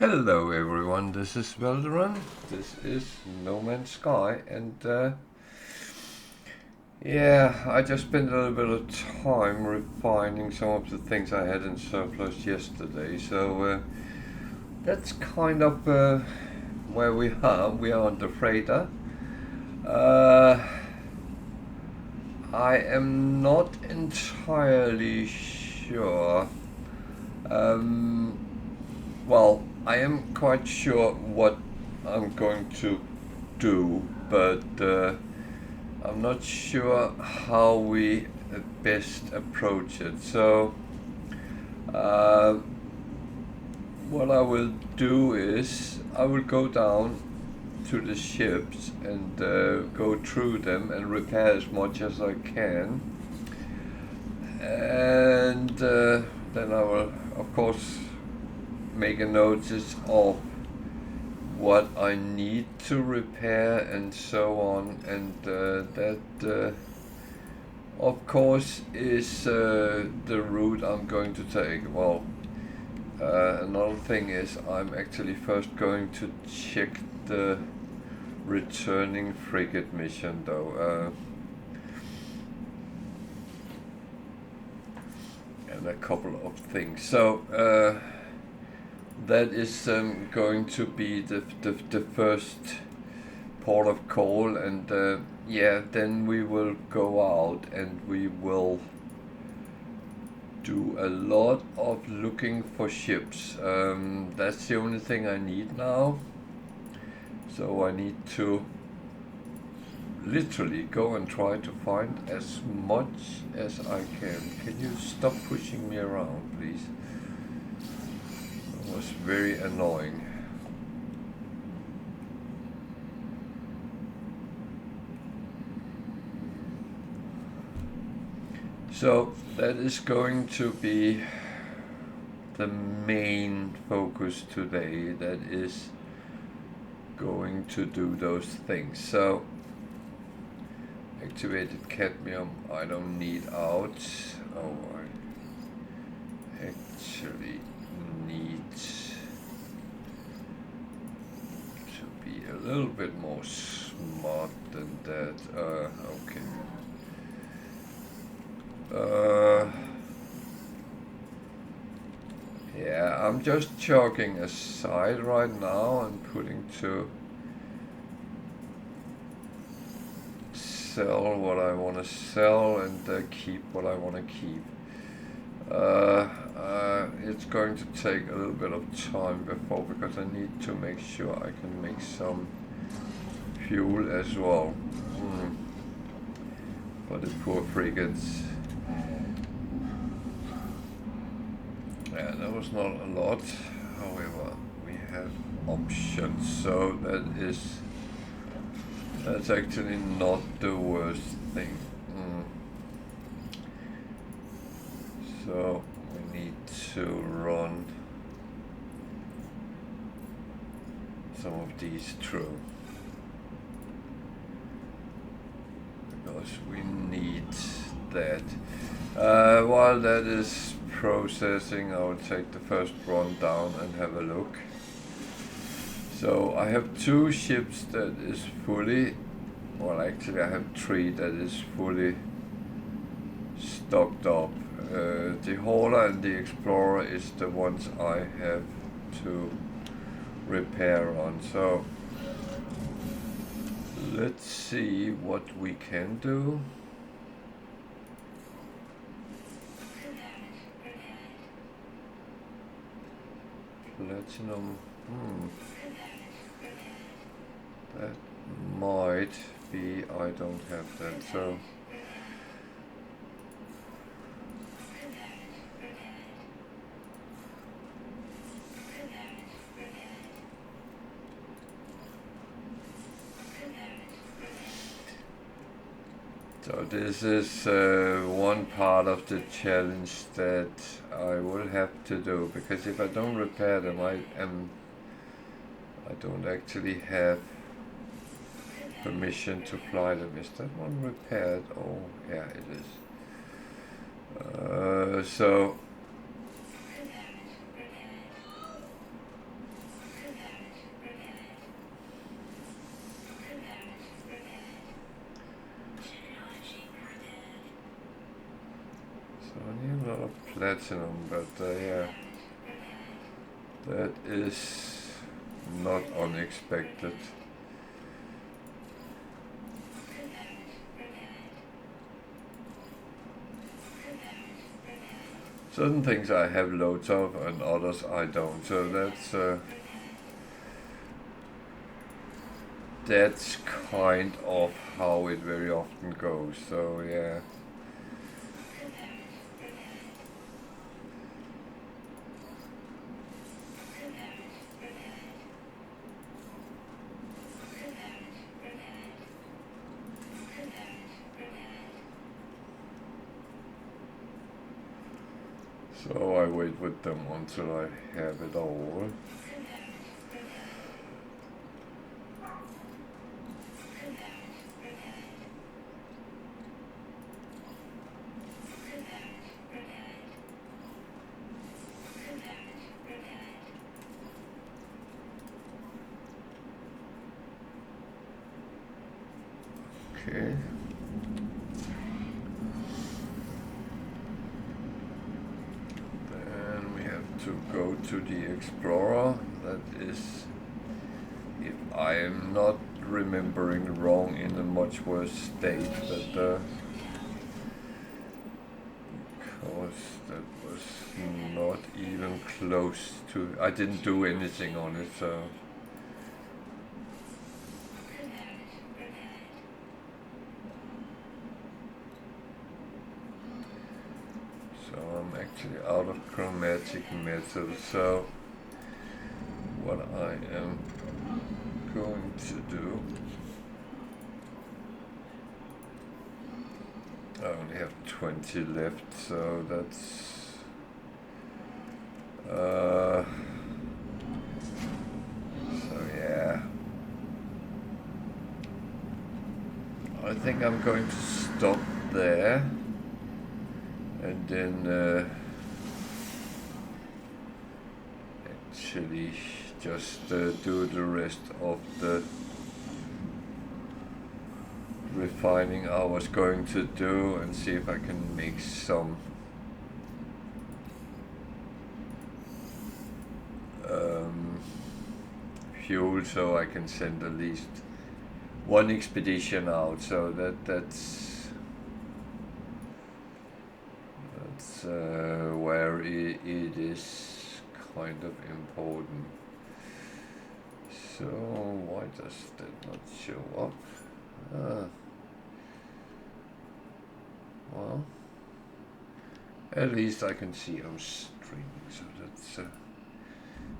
Hello everyone, this is Velderon. This is No Man's Sky, and yeah, I just spent a little bit of time refining some of the things I had in surplus yesterday, so that's kind of where we are. We are on the freighter. I am not entirely sure. Well, I am quite sure what I'm going to do, but I'm not sure how we best approach it. So, what I will do is I will go down to the ships and go through them and repair as much as I can, and then I will, of course, make a notice of what I need to repair and so on, and that of course is the route I'm going to take. Well, another thing is I'm actually first going to check the returning frigate mission though, and a couple of things. So that is going to be the first port of call, and yeah, then we will go out and we will do a lot of looking for ships. That's the only thing I need now. So I need to literally go and try to find as much as I can. Can you stop pushing me around, please? It was very annoying. So that is going to be the main focus today. That is going to do those things. So activated cadmium I don't need out. Oh, I actually need to be a little bit more smart than that. Okay. Yeah, I'm just chucking aside right now and putting to sell what I want to sell and keep what I want to keep. It's going to take a little bit of time before, because I need to make sure I can make some fuel as well for the poor frigates. Yeah, that was not a lot. However, we have options, so that's actually not the worst thing. So we need to run some of these through, because we need that. While that is processing, I will take the first run down and have a look. So I have 2 ships that is fully, well actually I have 3 that is fully stocked up. The Hauler and the Explorer is the ones I have to repair on. So let's see what we can do. Platinum, that might be, I don't have that, so this is one part of the challenge that I will have to do, because if I don't repair them, I don't actually have permission to fly them. Is that one repaired? Oh yeah, it is. So platinum, but yeah, that is not unexpected. Certain things I have loads of and others I don't, so that's kind of how it very often goes, so yeah. So I wait with them until I have it all. Okay. Then we have to go to the Explorer. That is, if I am not remembering wrong, in a much worse state, but because that was not even close to, I didn't do anything on it, so. So I'm actually out of chromatic metal, so what I am going to do, I only have 20 left, so that's so yeah, I think I'm going to stop there and then actually just do the rest of the refining I was going to do and see if I can make some fuel so I can send at least one expedition out, so that's where it is kind of important. So why does that not show up? Well, at least I can see I'm streaming, so that's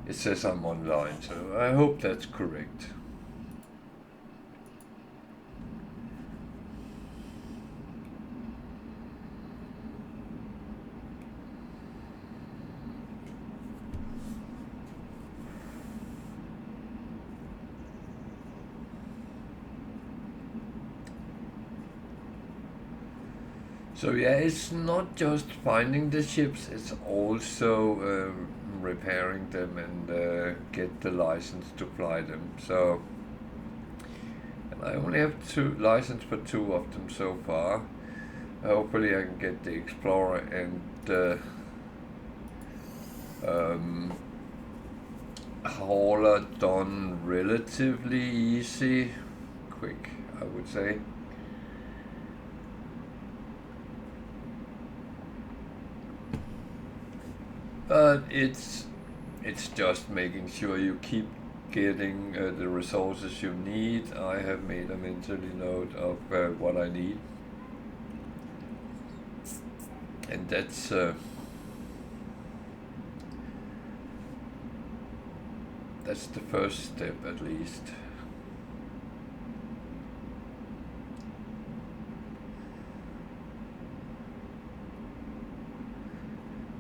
it says I'm online, so I hope that's correct. So yeah, it's not just finding the ships, it's also repairing them and get the license to fly them. So, and I only have license for 2 of them so far. Hopefully I can get the Explorer and hauler done relatively easy, quick, I would say. But it's just making sure you keep getting the resources you need. I have made a mentally note of what I need, and that's the first step at least.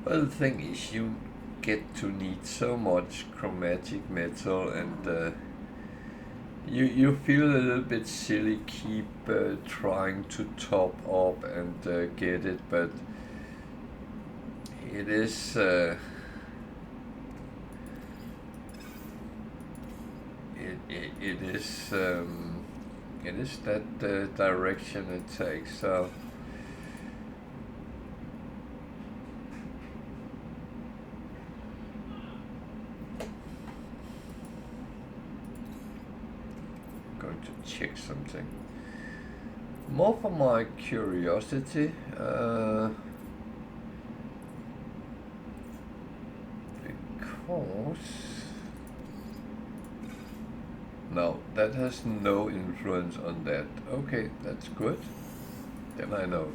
Well, the thing is, you get to need so much chromatic metal, and you feel a little bit silly keep trying to top up and get it, but it is it is that direction it takes. So to check something. More for my curiosity. Because... No, that has no influence on that. Okay, that's good. Then I know.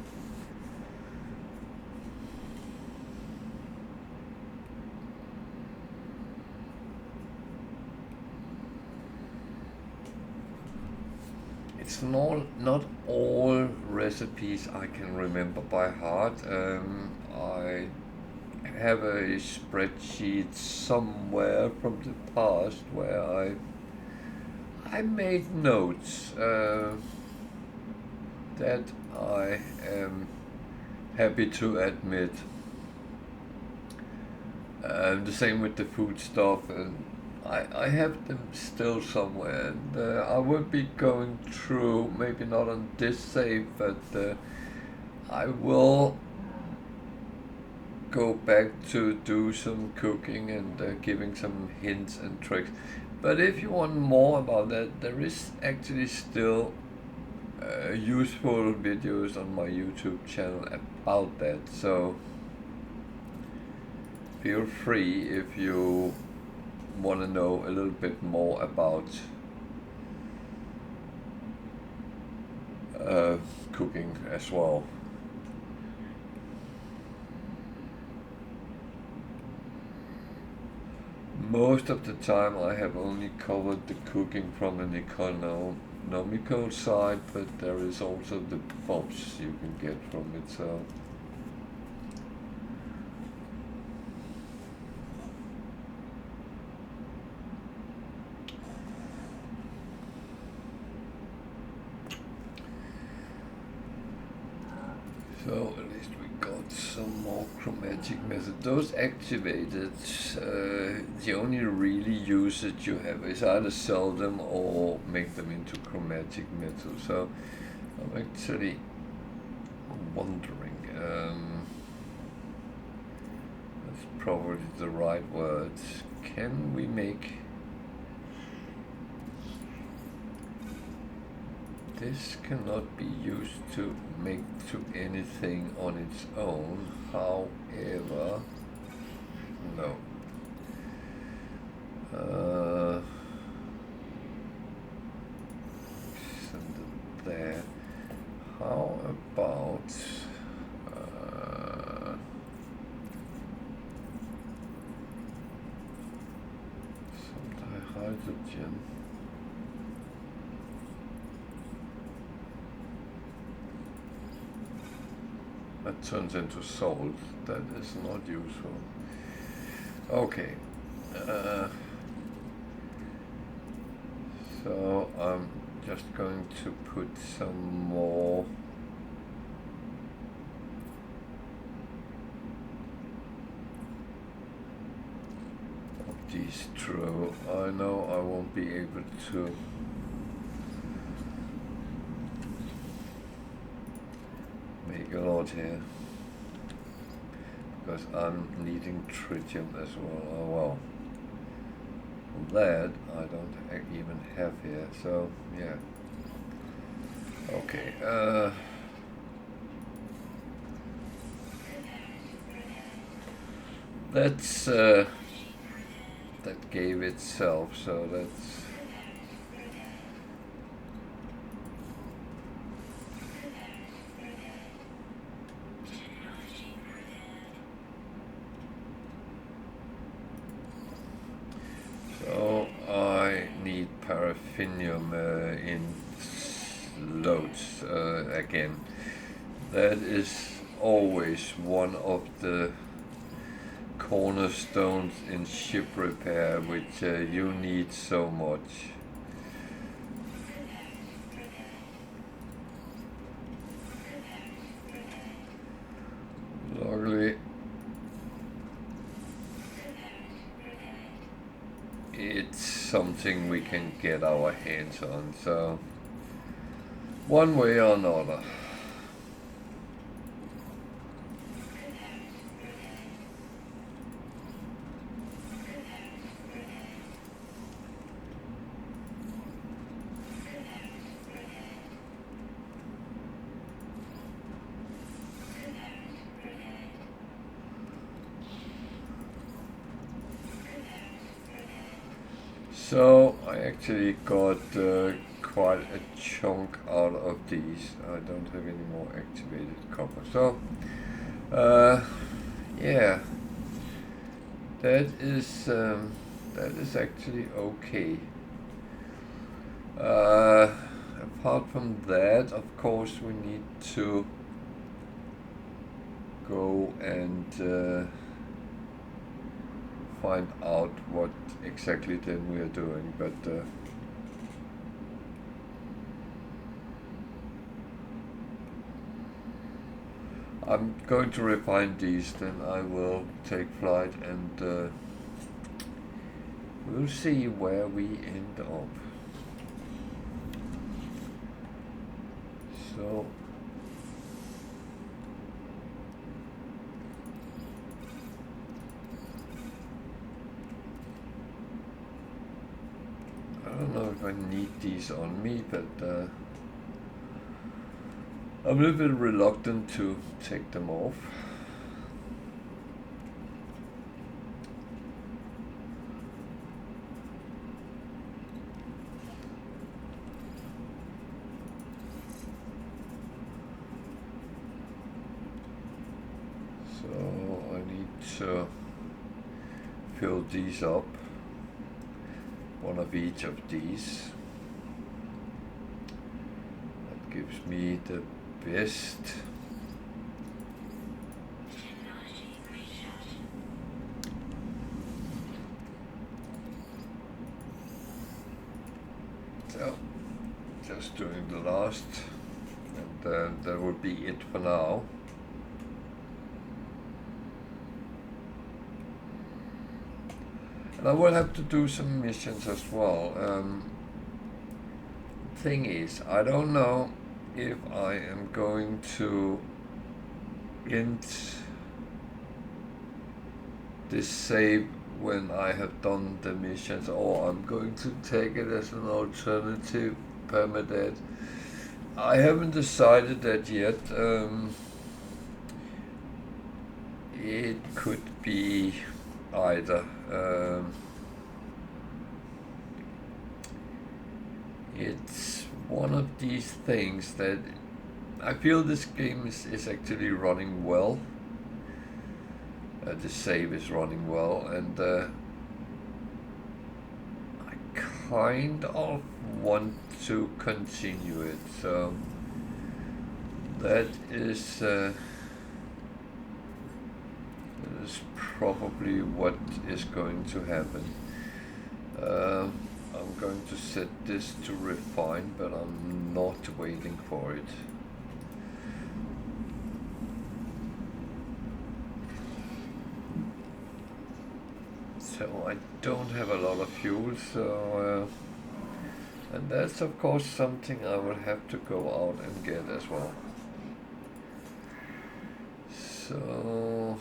It's not all recipes I can remember by heart. I have a spreadsheet somewhere from the past where I made notes that I am happy to admit. The same with the food stuff, and I have them still somewhere, and I will be going through, maybe not on this save, but I will go back to do some cooking and giving some hints and tricks. But if you want more about that, there is actually still useful videos on my YouTube channel about that, so feel free if you want to know a little bit more about cooking as well. Most of the time I have only covered the cooking from an economical side, but there is also the bulbs you can get from it, so at least we got some more chromatic metal. Those activated, the only really usage you have is either sell them or make them into chromatic metal. So I'm actually wondering, that's probably the right word. Can we make this? Cannot be used to make to anything on its own, however, no. Send it there. How about some dihydrogen? That turns into salt. That is not useful. Okay. So I'm just going to put some more of these through. I know I won't be able to make a lot here because I'm needing tritium as well. Oh well, that I don't even have here, so yeah. Okay, that's that gave itself, so that's paraffinium in loads again. That is always one of the cornerstones in ship repair, which you need so much. Luckily, it's something we can get our hands on, so one way or another. So I actually got quite a chunk out of these. I don't have any more activated copper. So yeah, that is actually okay. Apart from that, of course, we need to go and find out what exactly then we are doing, but I'm going to refine these, then I will take flight and we'll see where we end up. So I don't know if I need these on me, but I'm a little bit reluctant to take them off. So I need to fill these up, one of each of these. That gives me the best. So just doing the last, and that would be it for now. And I will have to do some missions as well. Thing is, I don't know if I am going to end this save when I have done the missions, or I'm going to take it as an alternative permadeath. I haven't decided that yet. It could be either. It's one of these things that I feel this game is actually running well. The save is running well, and I kind of want to continue it. So that is probably what is going to happen. I'm going to set this to refine, but I'm not waiting for it. So I don't have a lot of fuel, so and that's of course something I will have to go out and get as well. So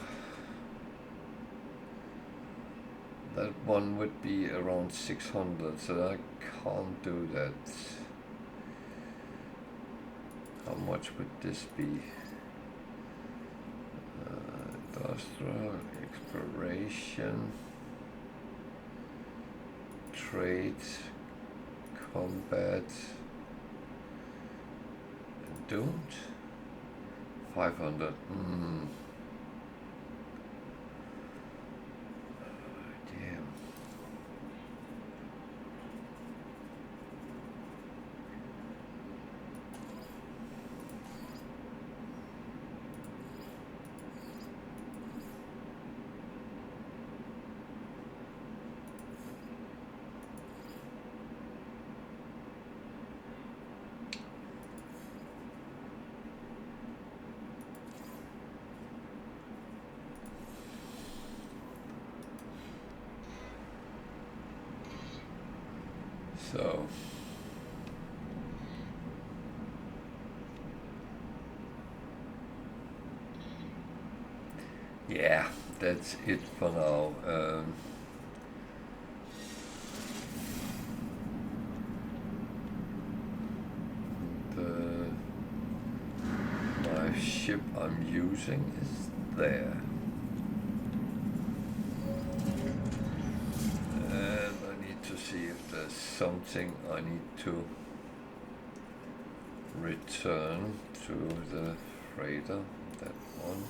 that one would be around 600, so I can't do that. How much would this be? Industrial, exploration, trade, combat, and doomed? 500. So yeah, that's it for now. My ship I'm using is there. And I need to see if there's something I need to return to the freighter, that one.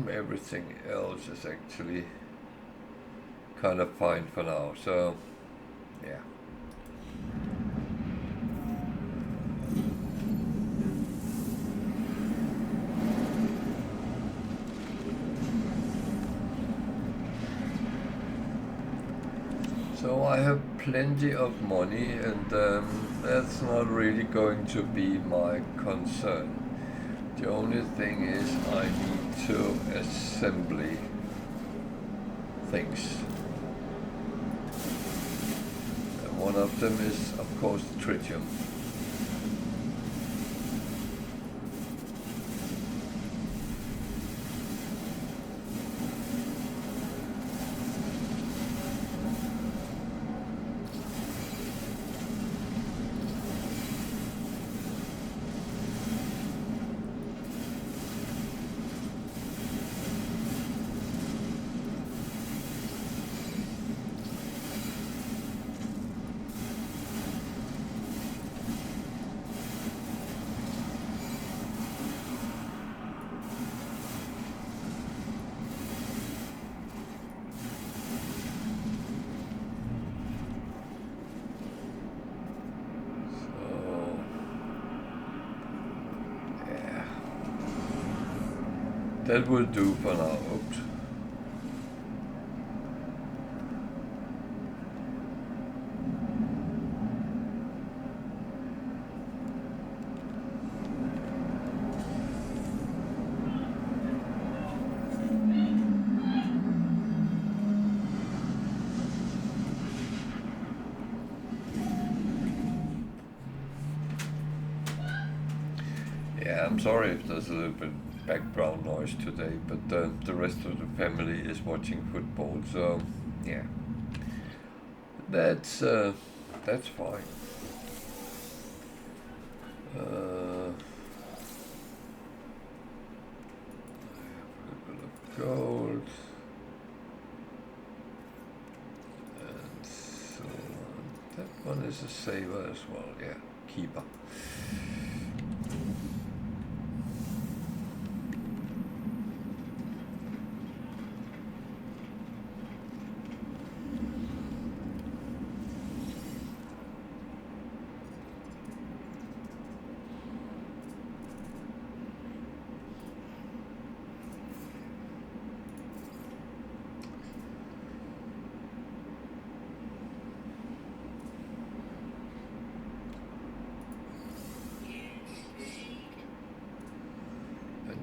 Everything else is actually kind of fine for now, so yeah. So I have plenty of money, and that's not really going to be my concern. The only thing is I need to assembly things. And one of them is, of course, tritium. That will do for now. Oops. Yeah, I'm sorry if there's a little bit background noise today, but the rest of the family is watching football, so yeah, that's fine. I have a little bit of gold and so on. That one is a saver as well, yeah, keeper.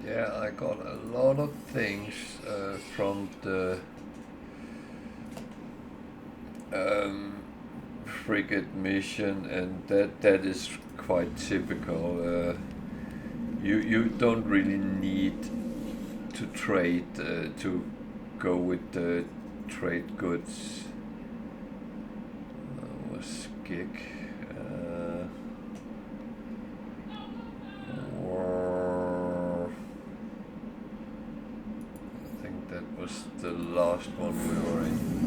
Yeah, I got a lot of things from the frigate mission, and that is quite typical. You don't really need to trade to go with the trade goods. Was gig. Was the last one we were in.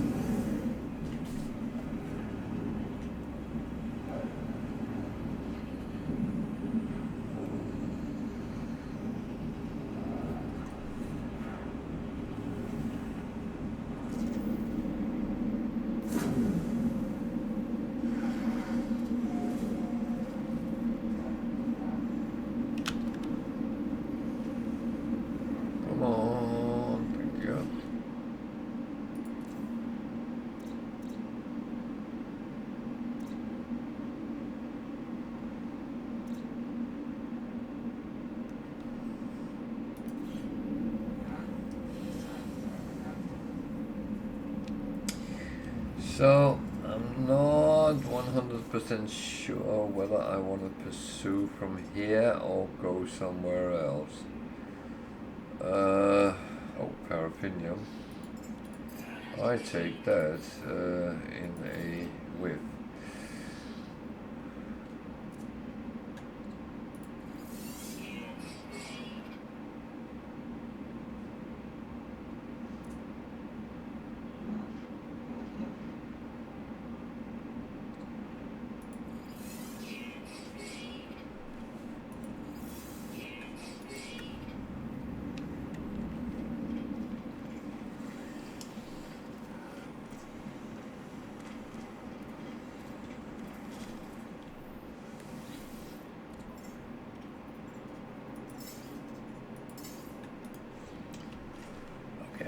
So I'm not 100% sure whether I want to pursue from here or go somewhere else. Oh, paraffinium. I take that in a whiff.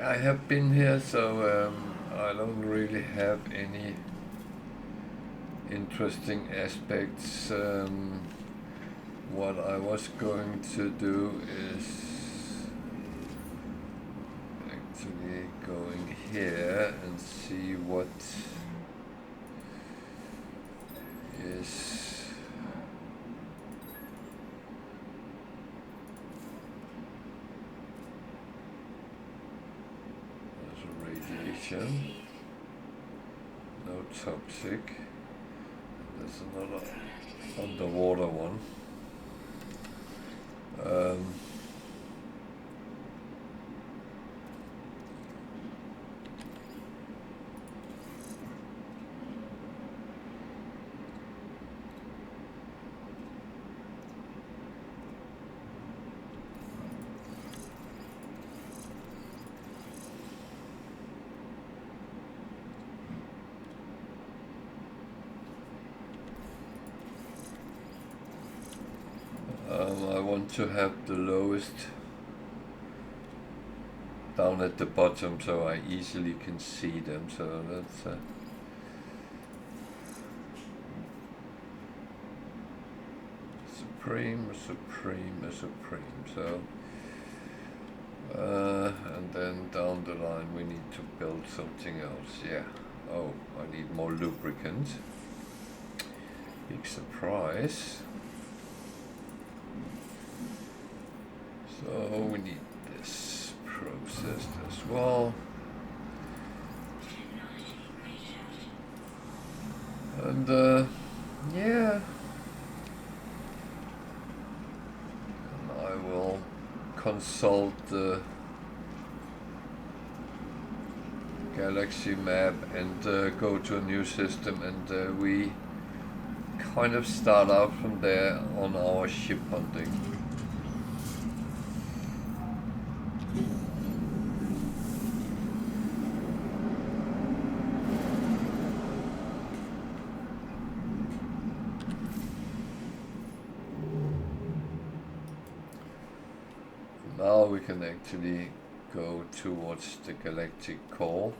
I have been here, so I don't really have any interesting aspects. What I was going to do is actually going here and see what is radiation, no toxic. There's another underwater one. I want to have the lowest down at the bottom so I easily can see them, so that's supreme, so and then down the line we need to build something else. Yeah, oh, I need more lubricant. Big surprise. So we need this processed as well. And yeah, and I will consult the galaxy map and go to a new system, and we kind of start out from there on our ship hunting. Now we can actually go towards the galactic core.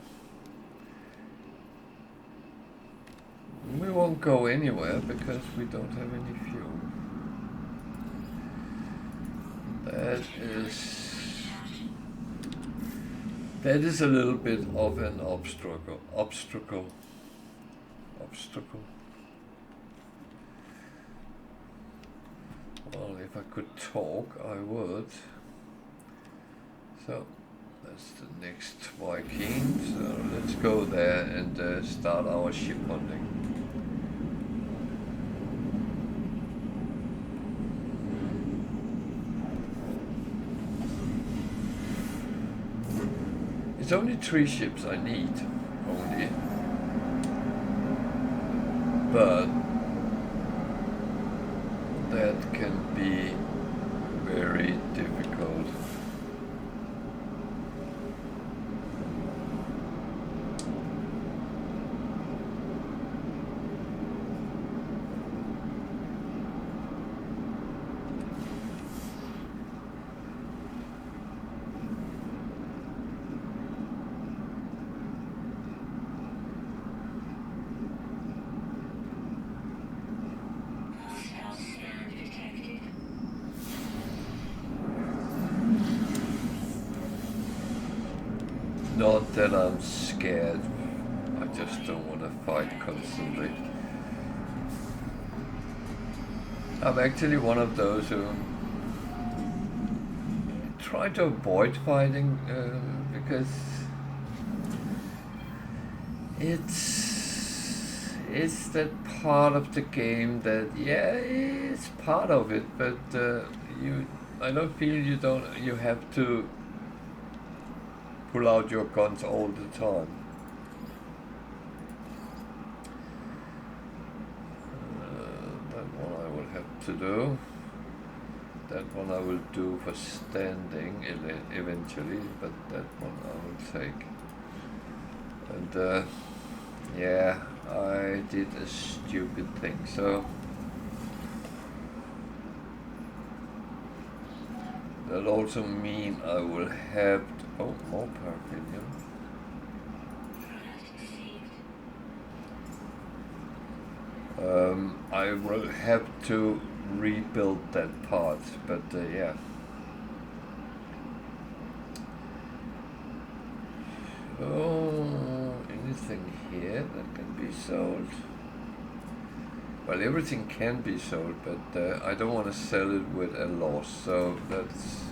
We won't go anywhere because we don't have any fuel. That is a little bit of an obstacle. Well, if I could talk, I would. So that's the next Viking. So let's go there and start our ship hunting. It's only 3 ships I need, only. But that can be very difficult. Not that I'm scared, I just don't want to fight constantly. I'm actually one of those who try to avoid fighting because it's that part of the game that, yeah, it's part of it, but I don't feel you have to pull out your guns all the time. That one I will have to do. That one I will do for standing eventually, but that one I will take. And yeah, I did a stupid thing, so that'll also mean I will have Oh, more paraffinium. I will have to rebuild that part, but yeah. Oh, anything here that can be sold? Well, everything can be sold, but I don't want to sell it with a loss, so that's...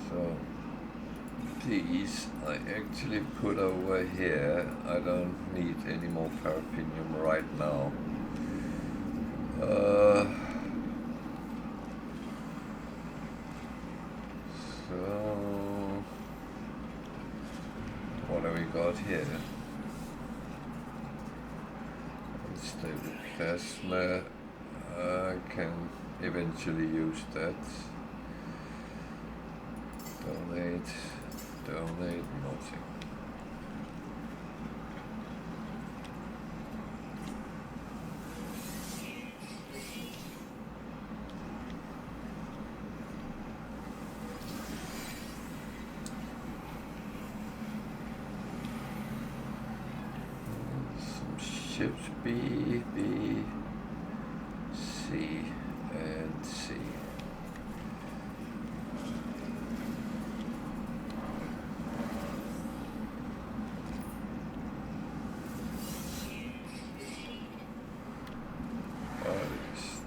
So, these I actually put over here. I don't need any more paraffinium right now. So, what have we got here? Unstable plasma. I can eventually use that. Donate, nothing. Some ships B, C, and C.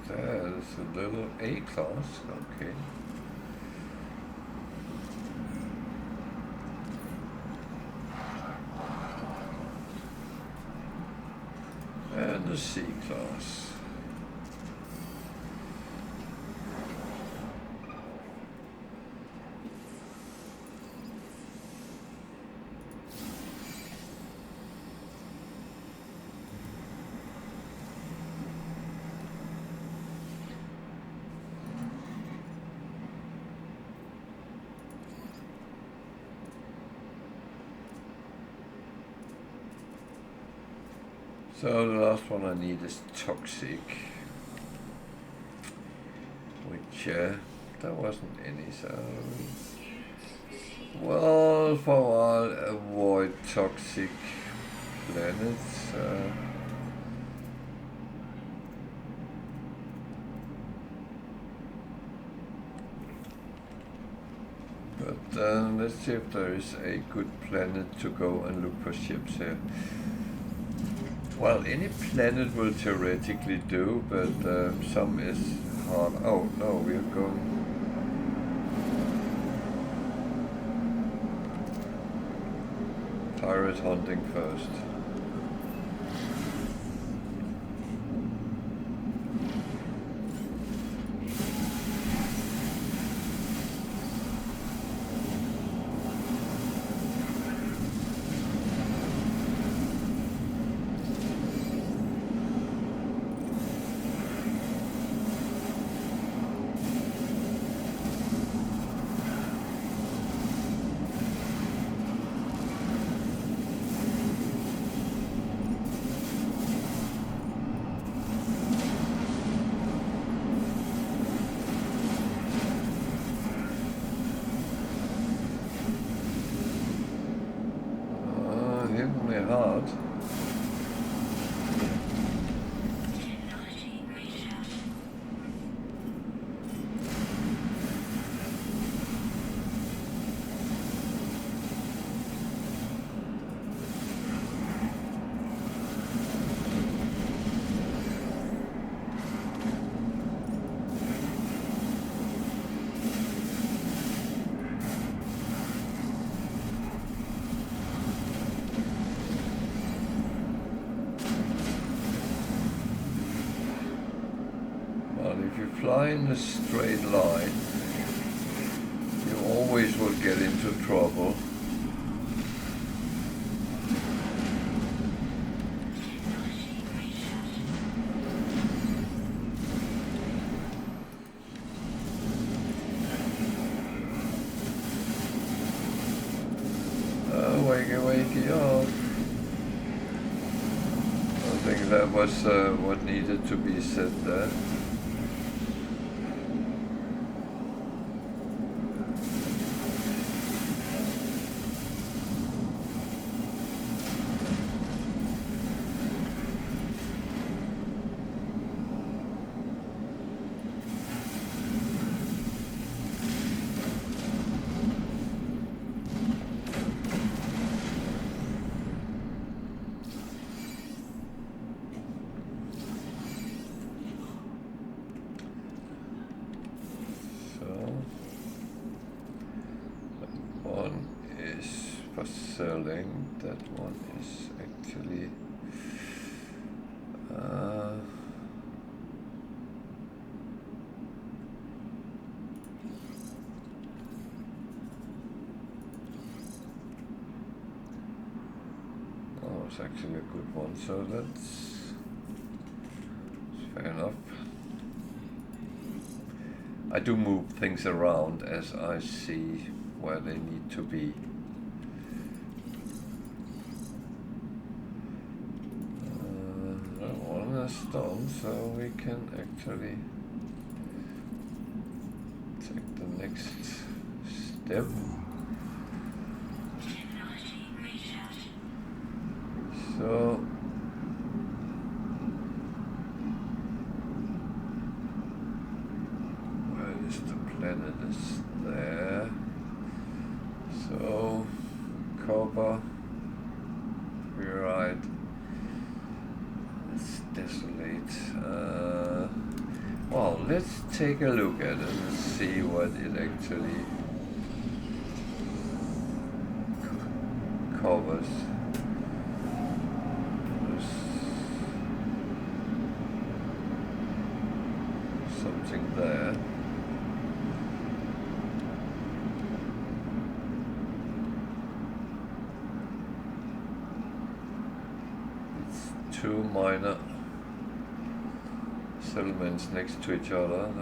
There's a little A class, okay. And the C class. So the last one I need is toxic, which there wasn't any, so well, for a while avoid toxic planets. But let's see if there is a good planet to go and look for ships here. Well, any planet will theoretically do, but some is hard. Oh, no, we're going... pirate hunting first. Fly in a straight line, you always will get into trouble. Wakey up. I think that was what needed to be said there. was selling. That one is actually it's actually a good one, so that's fair enough. I do move things around as I see where they need to be. That one is done, so we can actually take the next step. So where is the planet? Is there. So copper, right. It's desolate. Well, let's take a look at it and see what it actually covers. Something there. It's two minor settlements next to each other.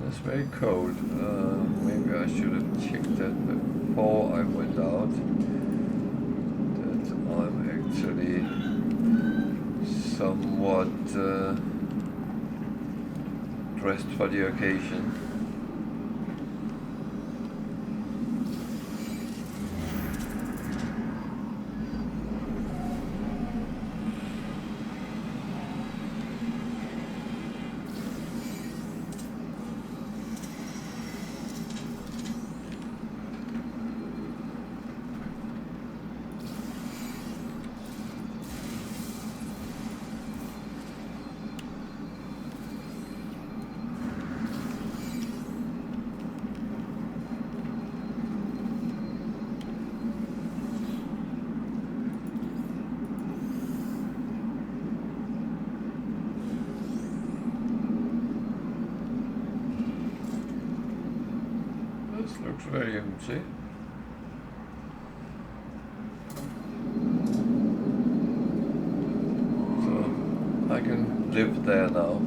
That's very cold. Maybe I should have checked that before I went out. That I'm actually somewhat dressed for the occasion. Looks very empty. So I can live there now.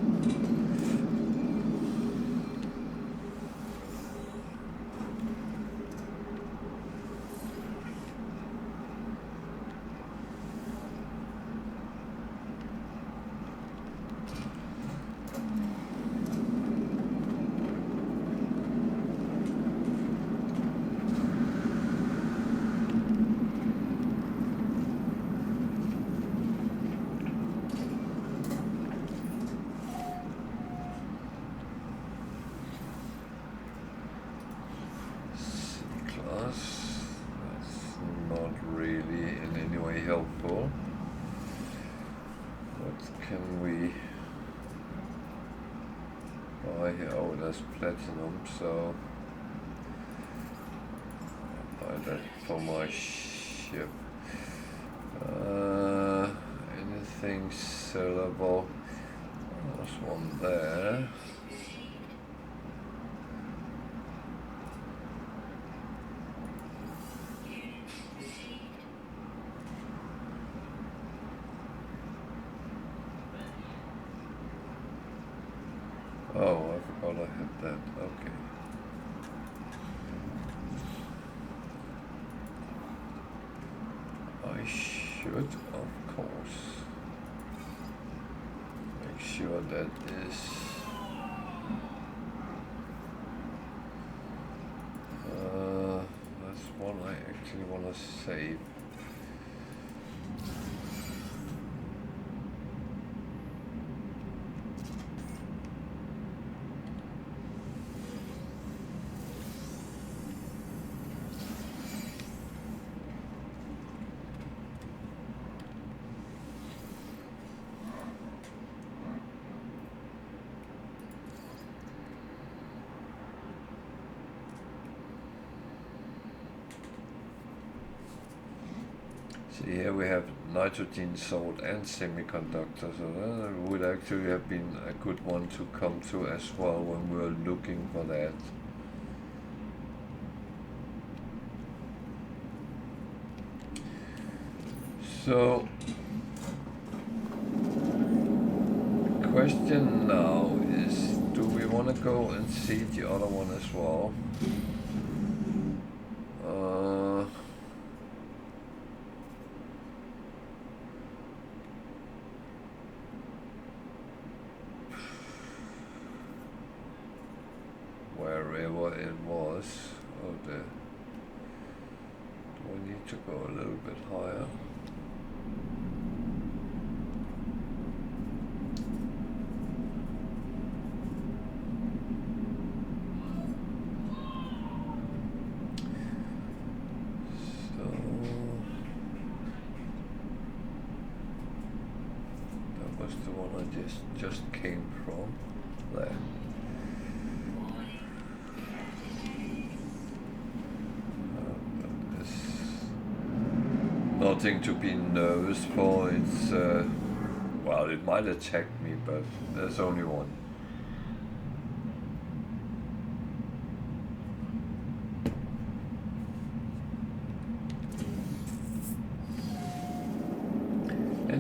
Platinum, so I'll buy that for my ship. Anything sellable? There's one there. Oh, I forgot I had that. Okay. I should, of course, make sure that is that's one I actually want to save. See, here we have nitrogen, salt and semiconductor, so that would actually have been a good one to come to as well when we were looking for that. So, the question now is, do we want to go and see the other one as well? Wherever it was. Oh, do I need to go a little bit higher? The one I just came from there. There's nothing to be nervous for. It's well, it might attack me, but there's only one.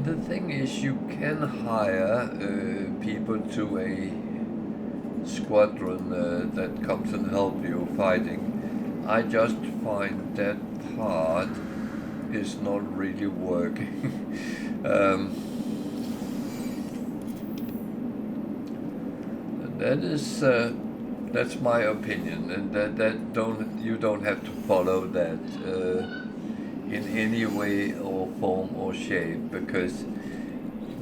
The thing is, you can hire people to a squadron that comes and help you fighting. I just find that part is not really working. That is that's my opinion, and you don't have to follow that in any way or form or shape, because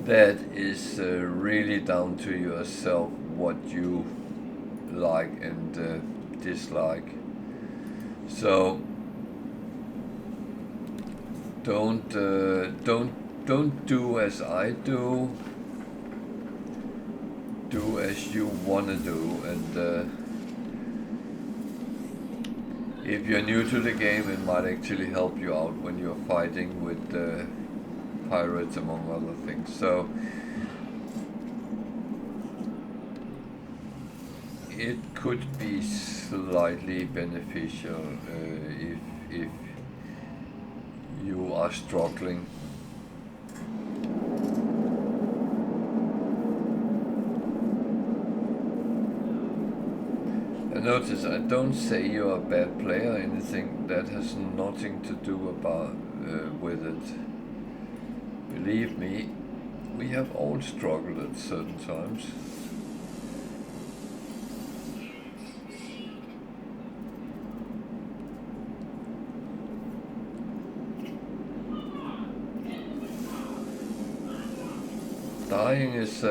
that is really down to yourself what you like and dislike. So don't do as I do. Do as you want to do, and if you're new to the game, it might actually help you out when you're fighting with pirates, among other things. So it could be slightly beneficial if you are struggling. Notice I don't say you're a bad player or anything. That has nothing to do about with it. Believe me, we have all struggled at certain times. Dying is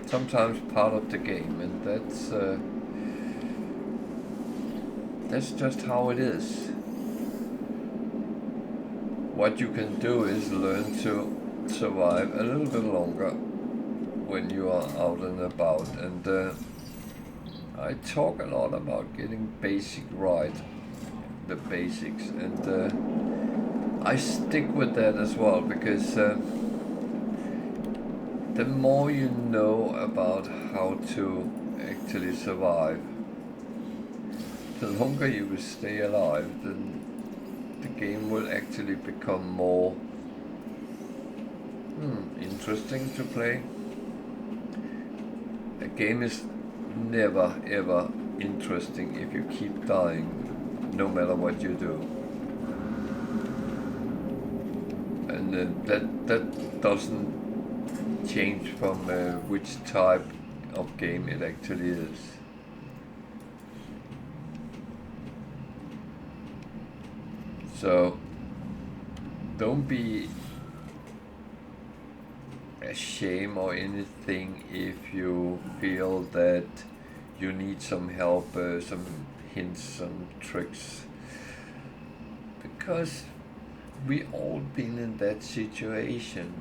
sometimes part of the game, and that's just how it is. What you can do is learn to survive a little bit longer when you are out and about. And I talk a lot about getting basic right, the basics, and I stick with that as well, because the more you know about how to actually survive, the longer you will stay alive, then the game will actually become more interesting to play. A game is never ever interesting if you keep dying, no matter what you do. And that doesn't change from which type of game it actually is. So don't be ashamed or anything if you feel that you need some help, some hints, some tricks, because we all been in that situation.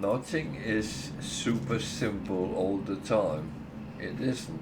Nothing is super simple all the time. It isn't.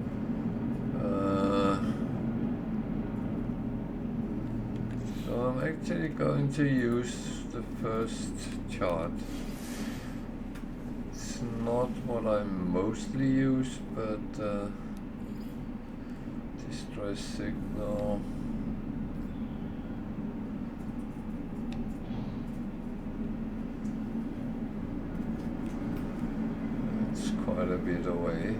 I'm actually going to use the first chart. It's not what I mostly use, but distress signal. It's quite a bit away.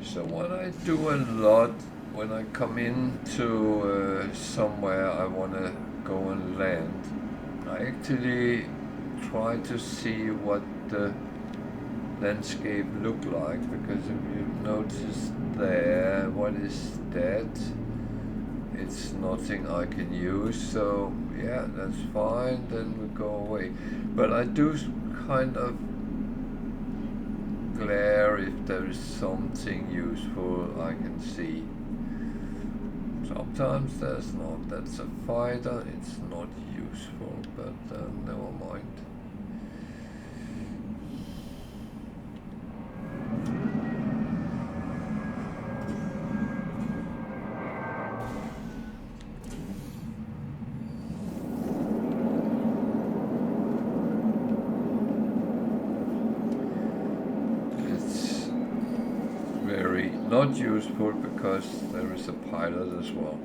So what I do a lot when I come into somewhere I want to go and land, I actually try to see what the landscape look like, because if you notice there, what is that? It's nothing I can use, so yeah, that's fine, then we go away. But I do kind of glare if there is something useful I can see. Sometimes there's not. That's a fighter, it's not useful, but never mind. Not useful because there is a pilot as well.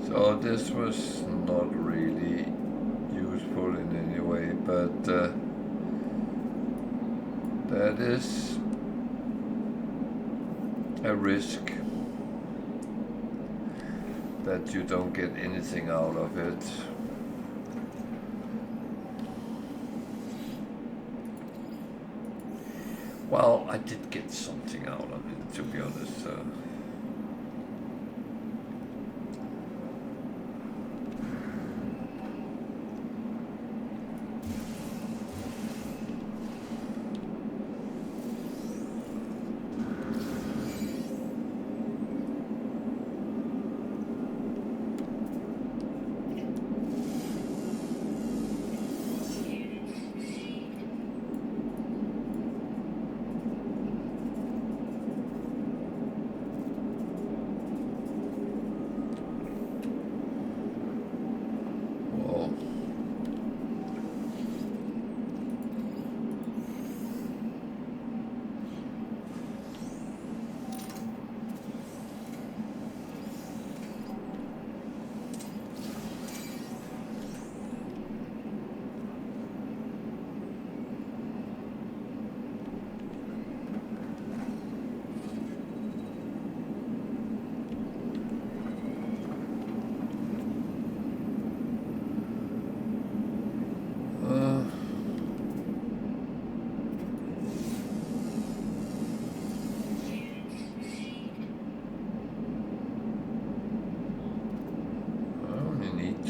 So this was not really useful in any way, but that is a risk that you don't get anything out of it. Well, I did get something out of it, to be honest.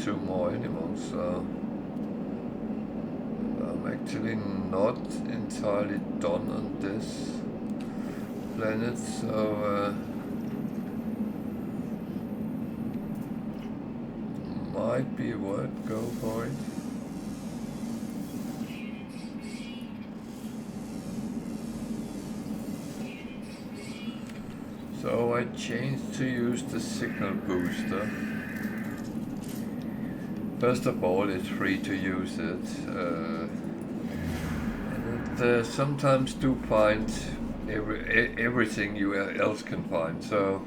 2 more animals, so I'm actually not entirely done on this planet, so might be worth go for it. So I changed to use the signal booster. First of all, it's free to use it, and it sometimes do find everything you else can find. So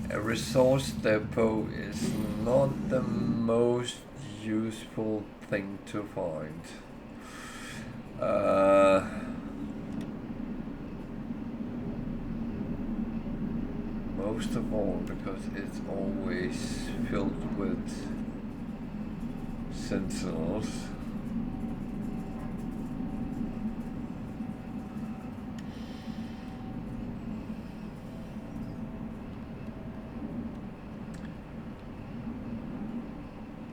a resource depot is not the most useful thing to find. Most of all because it's always filled with sentinels.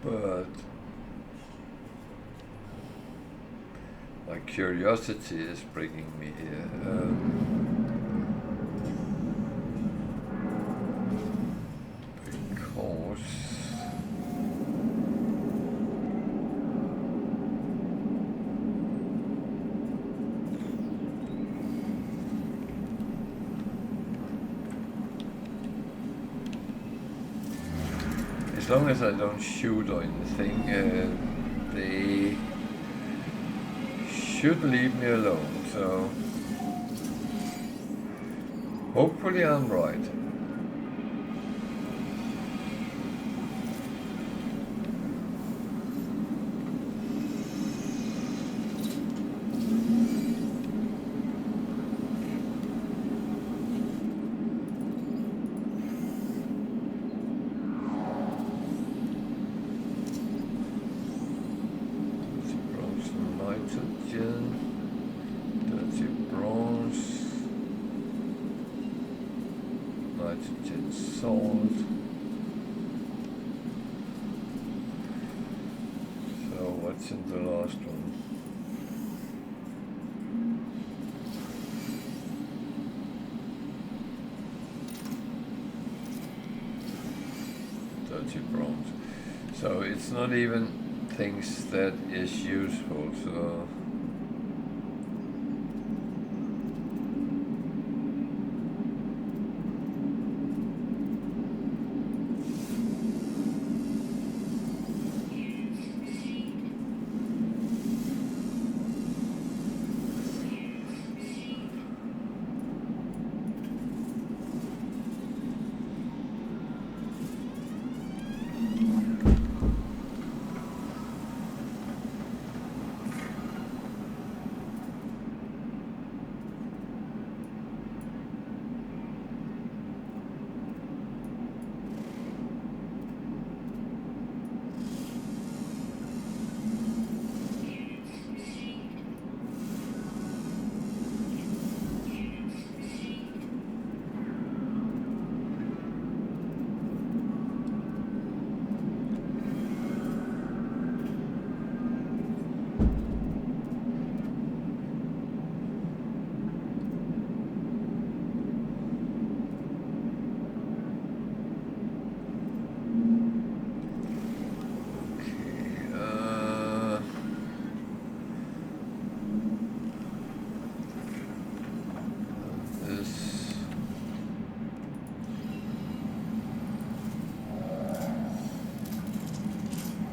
But my curiosity is bringing me here. Because as long as I don't shoot or anything, they should leave me alone, so hopefully I'm right. In the last one. Dirty bronze. So it's not even things that is useful, so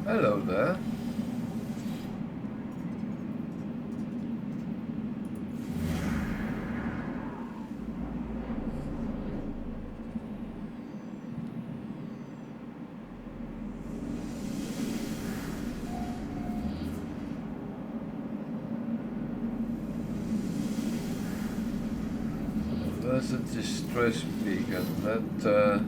hello there. There's a distress beacon that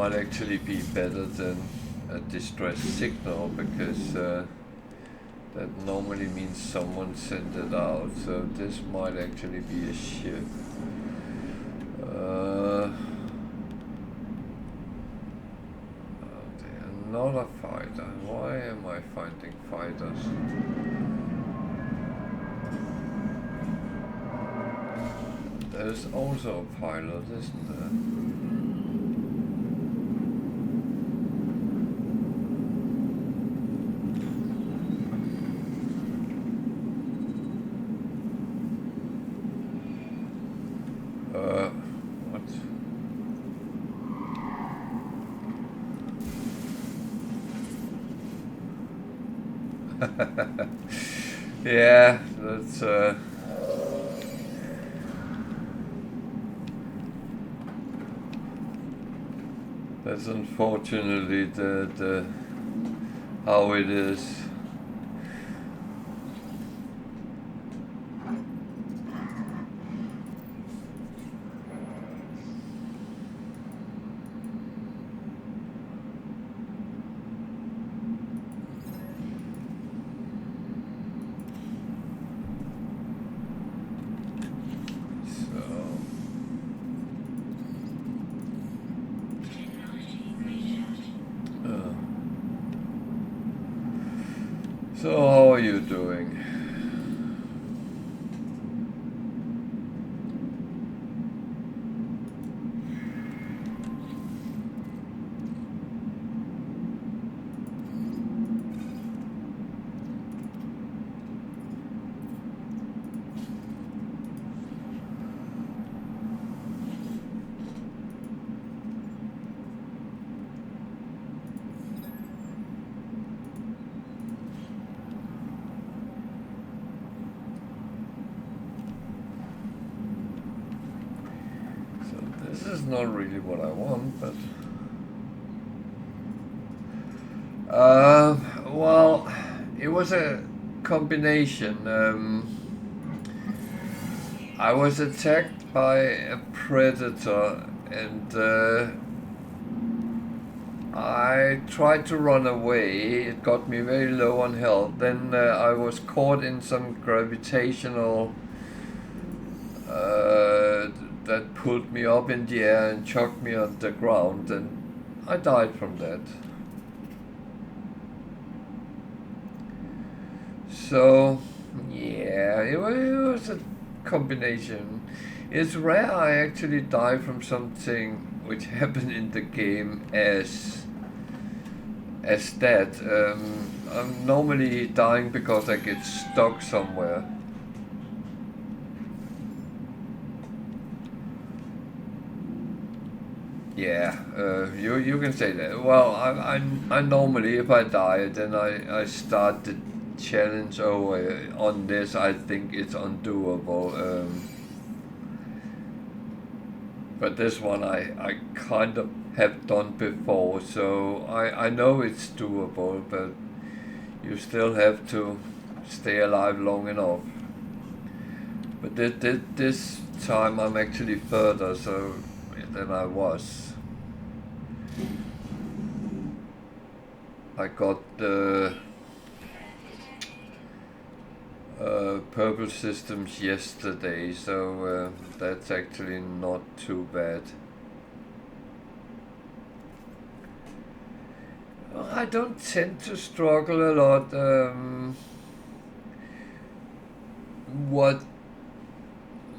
might actually be better than a distress signal, because that normally means someone sent it out, so this might actually be a ship. Another fighter. Why am I finding fighters? There's also a pilot, isn't there? Yeah, that's unfortunately the how it is. So how are you doing? This is not really what I want, but well, it was a combination. I was attacked by a predator, and I tried to run away. It got me very low on health. Then I was caught in some gravitational that pulled me up in the air and chucked me on the ground, and I died from that. So yeah, it was a combination. It's rare I actually die from something which happened in the game as that. I'm normally dying because I get stuck somewhere. Yeah, you can say that. Well, I normally, if I die, then I start the challenge over on this. I think it's undoable. But this one I kind of have done before, so I know it's doable, but you still have to stay alive long enough. But this time I'm actually further than I was. I got the purple systems yesterday, so that's actually not too bad. I don't tend to struggle a lot. What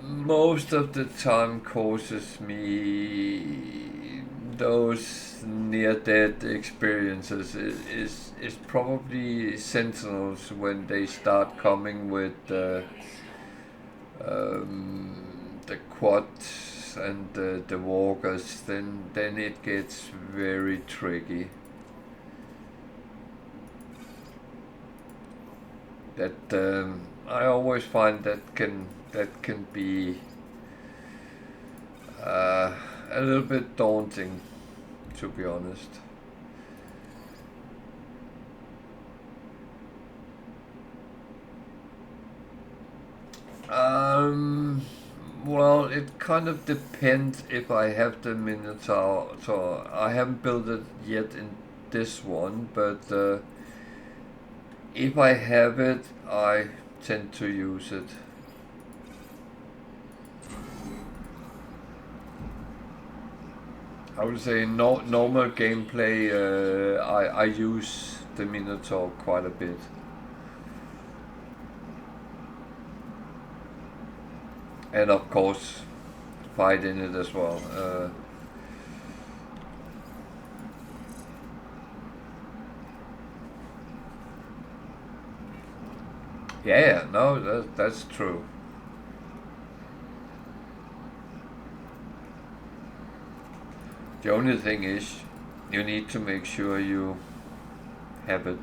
most of the time causes me those near-death experiences is probably sentinels when they start coming with the quads and the walkers. Then it gets very tricky. That I always find that can be a little bit daunting, to be honest. Well, it kind of depends if I have the Minotaur. So I haven't built it yet in this one, but if I have it, I tend to use it. I would say normal gameplay, I use the Minotaur quite a bit. And of course, fight in it as well. Yeah, no, that's true. The only thing is, you need to make sure you have it.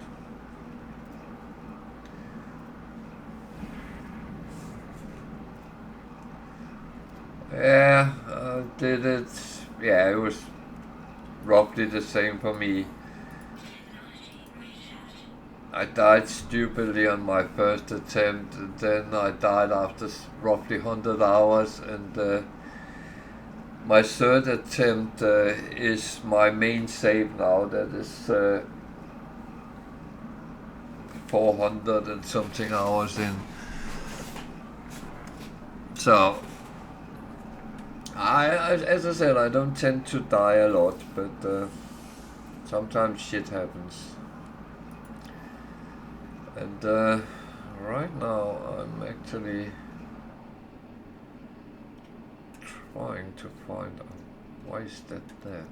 Yeah, did it. Yeah, it was roughly the same for me. I died stupidly on my first attempt, and then I died after roughly 100 hours, and my third attempt is my main save now, that is 400 and something hours in. So, as I said, I don't tend to die a lot, but sometimes shit happens. And right now I'm actually trying to find out, why is that there?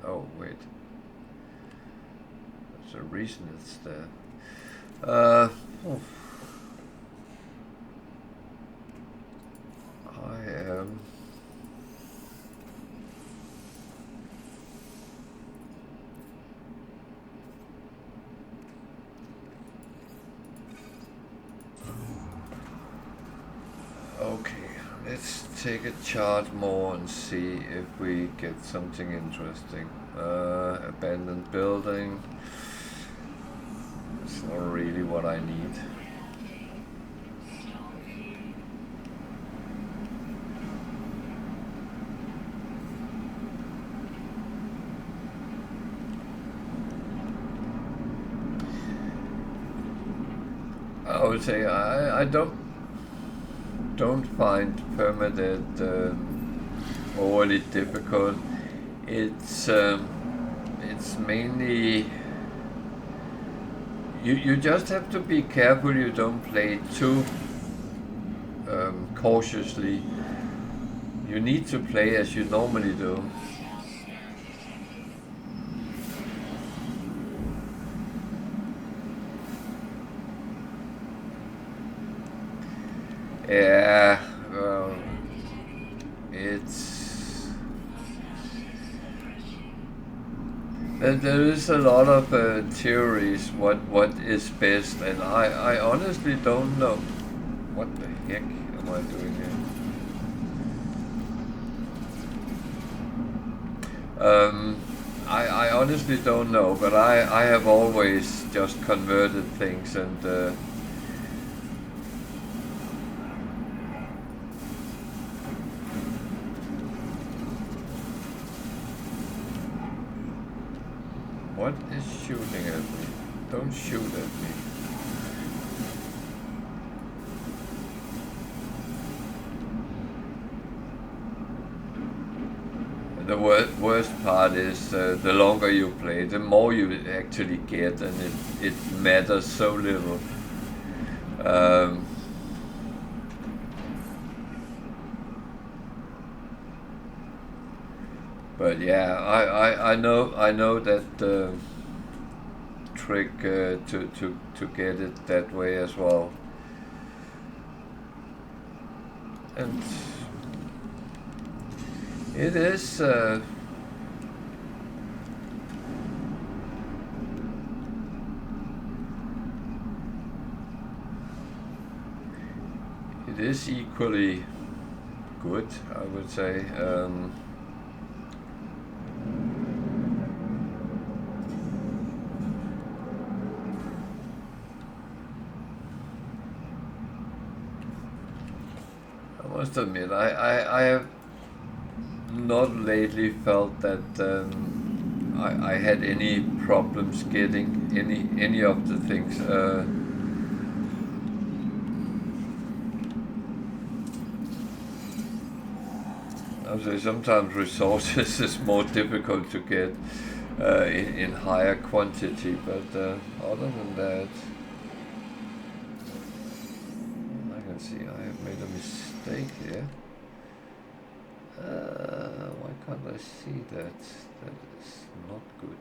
Oh wait, there's a reason it's there. I am okay. Let's take a chart more and see if we get something interesting. Abandoned building. It's not really what I need. I would say I don't find Permadeath overly difficult. It's mainly you just have to be careful you don't play too cautiously. You need to play as you normally do. Yeah, well, it's there is a lot of theories what is best, and I honestly don't know. What the heck am I doing here? I honestly don't know, but I have always just converted things and. What is shooting at me? Don't shoot at me. And the worst part is the longer you play, the more you actually get, and it matters so little. But yeah, I know that trick to get it that way as well. And it is it is equally good, I would say. I must admit, I have not lately felt that I had any problems getting any of the things. I say sometimes resources is more difficult to get in higher quantity, but other than that, I can see I have made a mistake here. Why can't I see that? That is not good.